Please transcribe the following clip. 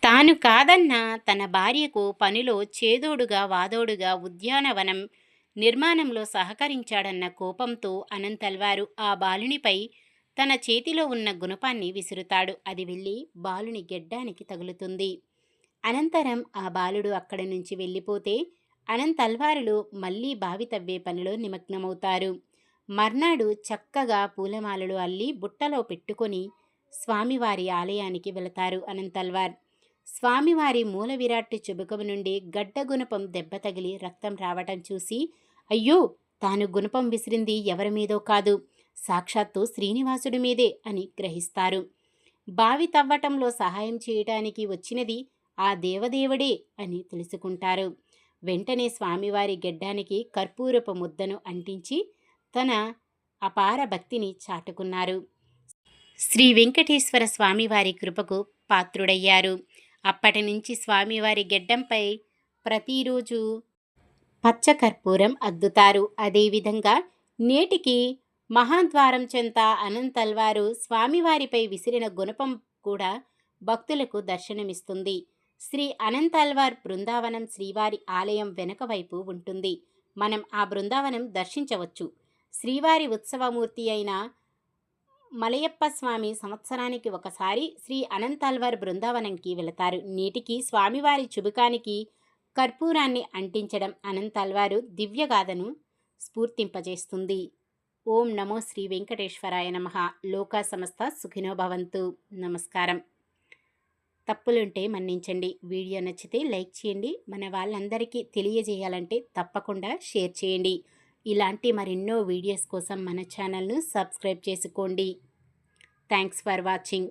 తాను కాదన్న తన భార్యకు పనిలో చేదోడుగా వాదోడుగా ఉద్యానవనం నిర్మాణంలో సహకరించాడన్న కోపంతో అనంతల్వారు ఆ బాలునిపై తన చేతిలో ఉన్న గుణపాన్ని విసురుతాడు. అది వెళ్ళి బాలుని గెడ్డానికి తగులుతుంది. అనంతరం ఆ బాలుడు అక్కడి నుంచి వెళ్ళిపోతే అనంతల్వారులు మళ్ళీ బావి తవ్వే పనిలో నిమగ్నమవుతారు. మర్నాడు చక్కగా పూలమాలలు అల్లి బుట్టలో పెట్టుకొని స్వామివారి ఆలయానికి వెళతారు అనంతల్వార్. స్వామివారి మూల విరాట్టు చెబుకము నుండి గడ్డ గుణపం దెబ్బ తగిలి రక్తం రావటం చూసి, అయ్యో, తాను గుణపం విసిరింది ఎవరి మీదో కాదు, సాక్షాత్తు శ్రీనివాసుడి మీదే అని గ్రహిస్తారు. బావి తవ్వటంలో సహాయం చేయటానికి వచ్చినది ఆ దేవదేవుడే అని తెలుసుకుంటారు. వెంటనే స్వామివారి గెడ్డానికి కర్పూరపు ముద్దను అంటించి తన అపార భక్తిని చాటుకున్నారు. శ్రీ వెంకటేశ్వర స్వామివారి కృపకు పాత్రుడయ్యారు. అప్పటి నుంచి స్వామివారి గెడ్డంపై ప్రతిరోజు పచ్చకర్పూరం అద్దుతారు. అదేవిధంగా నేటికి మహాద్వారం చెంత అనంతల్వారు స్వామివారిపై విసిరిన గుణపం కూడా భక్తులకు దర్శనమిస్తుంది. శ్రీ అనంతల్వార్ బృందావనం శ్రీవారి ఆలయం వెనుక వైపు ఉంటుంది. మనం ఆ బృందావనం దర్శించవచ్చు. శ్రీవారి ఉత్సవమూర్తి అయిన మలయప్ప స్వామి సంవత్సరానికి ఒకసారి శ్రీ అనంతల్వార్ బృందావనంకి వెళతారు. నేటికి స్వామివారి చుబుకానికి కర్పూరాన్ని అంటించడం అనంతల్వారు దివ్యగాథను స్ఫూర్తింపజేస్తుంది. ఓం నమో శ్రీ వెంకటేశ్వరాయ నమః. లోకా సమస్త సుఖినో భవంతు. నమస్కారం. తప్పులుంటే మన్నించండి. వీడియో నచ్చితే లైక్ చేయండి. మన వాళ్ళందరికీ తెలియజేయాలంటే తప్పకుండా షేర్ చేయండి. ఇలాంటి మరెన్నో వీడియోస్ కోసం మన ఛానల్ను సబ్స్క్రైబ్ చేసుకోండి. Thanks for watching.